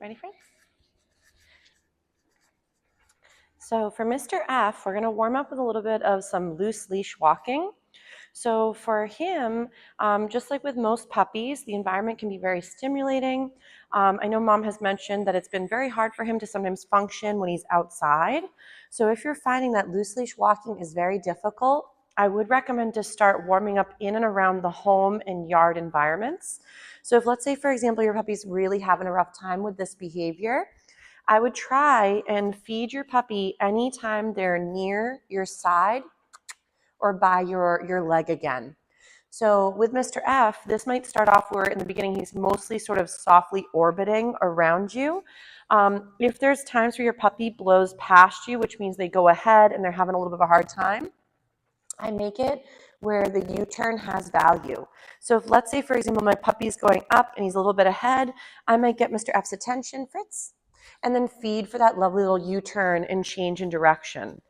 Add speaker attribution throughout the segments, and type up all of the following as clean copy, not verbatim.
Speaker 1: Ready, Fritz? So for Mr. F, we're going to warm up with a little bit of some loose leash walking. So for him, just like with most puppies, the environment can be very stimulating. I know Mom has mentioned that it's been very hard for him to sometimes function when he's outside. So if you're finding that loose leash walking is very difficult, I would recommend to start warming up in and around the home and yard environments. So if, let's say, for example, your puppy's really having a rough time with this behavior, I would try and feed your puppy anytime they're near your side or by your leg again. So with Mr. F, this might start off where in the beginning he's mostly sort of softly orbiting around you. If there's times where your puppy blows past you, which means they go ahead and they're having a little bit of a hard time, I make it where the U-turn has value. So if, let's say, for example, my puppy's going up and he's a little bit ahead, I might get Mr. F's attention, Fritz, and then feed for that lovely little U-turn and change in direction.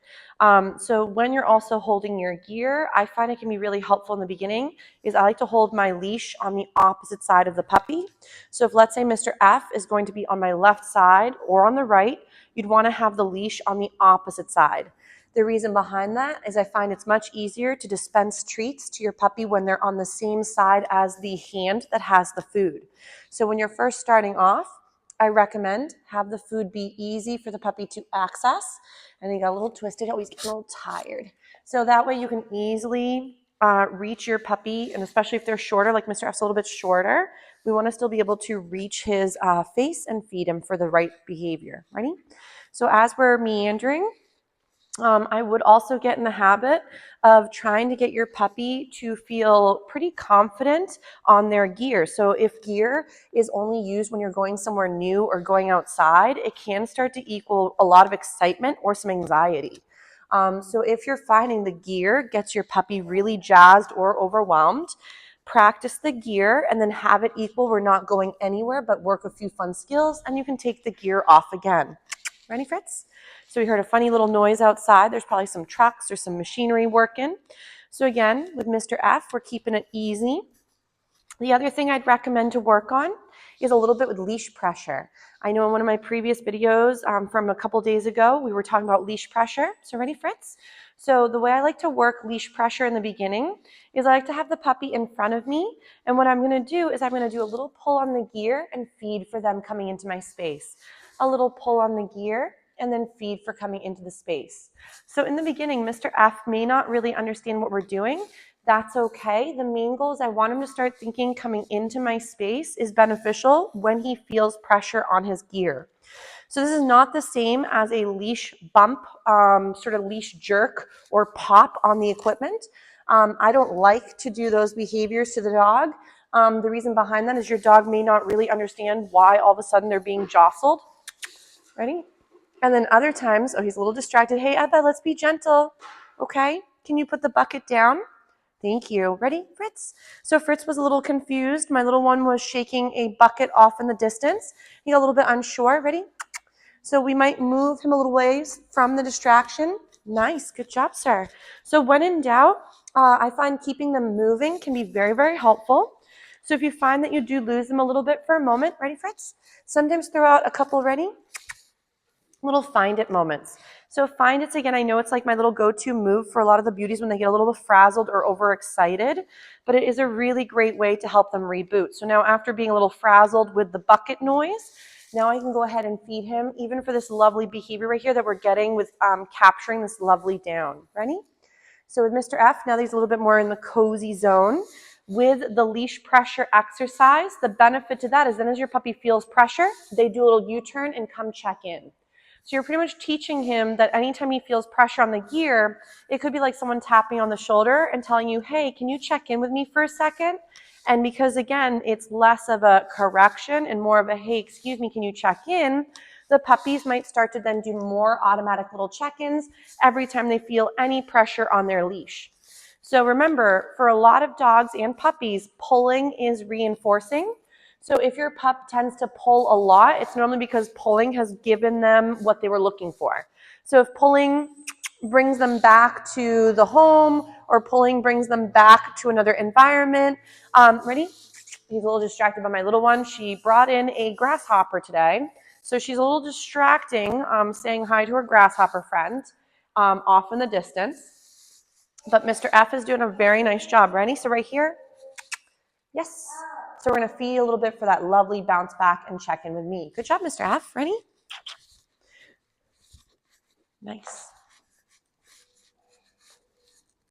Speaker 1: So when you're also holding your gear, I find it can be really helpful in the beginning is I like to hold my leash on the opposite side of the puppy. So if, let's say, Mr. F is going to be on my left side or on the right, you'd want to have the leash on the opposite side. The reason behind that is I find it's much easier to dispense treats to your puppy when they're on the same side as the hand that has the food. So when you're first starting off, I recommend have the food be easy for the puppy to access. And he got a little twisted. Oh, he's getting a little tired. So that way you can easily reach your puppy, and especially if they're shorter, like Mr. F's a little bit shorter, we want to still be able to reach his face and feed him for the right behavior. Ready? So as we're meandering, I would also get in the habit of trying to get your puppy to feel pretty confident on their gear. So if gear is only used when you're going somewhere new or going outside, it can start to equal a lot of excitement or some anxiety. So if you're finding the gear gets your puppy really jazzed or overwhelmed, practice the gear and then have it equal. We're not going anywhere, but work a few fun skills and you can take the gear off again. Ready, Fritz? So we heard a funny little noise outside. There's probably some trucks or some machinery working. So again, with Mr. F, we're keeping it easy. The other thing I'd recommend to work on is a little bit with leash pressure. I know in one of my previous videos from a couple days ago, we were talking about leash pressure. So ready, Fritz? So the way I like to work leash pressure in the beginning is I like to have the puppy in front of me. And what I'm going to do is I'm going to do a little pull on the gear and feed for them coming into my space. A little pull on the gear and then feed for coming into the space. So in the beginning, Mr. F may not really understand what we're doing. That's okay. The main goal is I want him to start thinking coming into my space is beneficial when he feels pressure on his gear. So this is not the same as a leash bump, sort of leash jerk or pop on the equipment. I don't like to do those behaviors to the dog. The reason behind that is your dog may not really understand why all of a sudden they're being jostled. Ready? And then other times, oh, he's a little distracted. Hey, Ebba, let's be gentle. Okay, can you put the bucket down? Thank you. Ready, Fritz? So Fritz was a little confused. My little one was shaking a bucket off in the distance. He got a little bit unsure. Ready? So we might move him a little ways from the distraction. Nice. Good job, sir. So when in doubt, I find keeping them moving can be very, very helpful. So if you find that you do lose them a little bit for a moment, ready, Fritz? Sometimes throw out a couple, ready? Little find it moments. So find it's, again, I know it's like my little go-to move for a lot of the beauties when they get a little bit frazzled or overexcited, but it is a really great way to help them reboot. So now after being a little frazzled with the bucket noise, now I can go ahead and feed him, even for this lovely behavior right here that we're getting with capturing this lovely down. Ready? So with Mr. F, now that he's a little bit more in the cozy zone, with the leash pressure exercise, the benefit to that is then as your puppy feels pressure, they do a little U-turn and come check in. So you're pretty much teaching him that anytime he feels pressure on the gear, it could be like someone tapping on the shoulder and telling you, hey, can you check in with me for a second? And because, again, it's less of a correction and more of a, hey, excuse me, can you check in? The puppies might start to then do more automatic little check-ins every time they feel any pressure on their leash. So remember, for a lot of dogs and puppies, pulling is reinforcing. So if your pup tends to pull a lot, it's normally because pulling has given them what they were looking for. So if pulling brings them back to the home or pulling brings them back to another environment, ready? He's a little distracted by my little one. She brought in a grasshopper today. So she's a little distracting, saying hi to her grasshopper friend off in the distance. But Mr. F is doing a very nice job. Ready? So right here. Yes. So we're going to feed a little bit for that lovely bounce back and check in with me. Good job, Mr. F. Ready? Nice.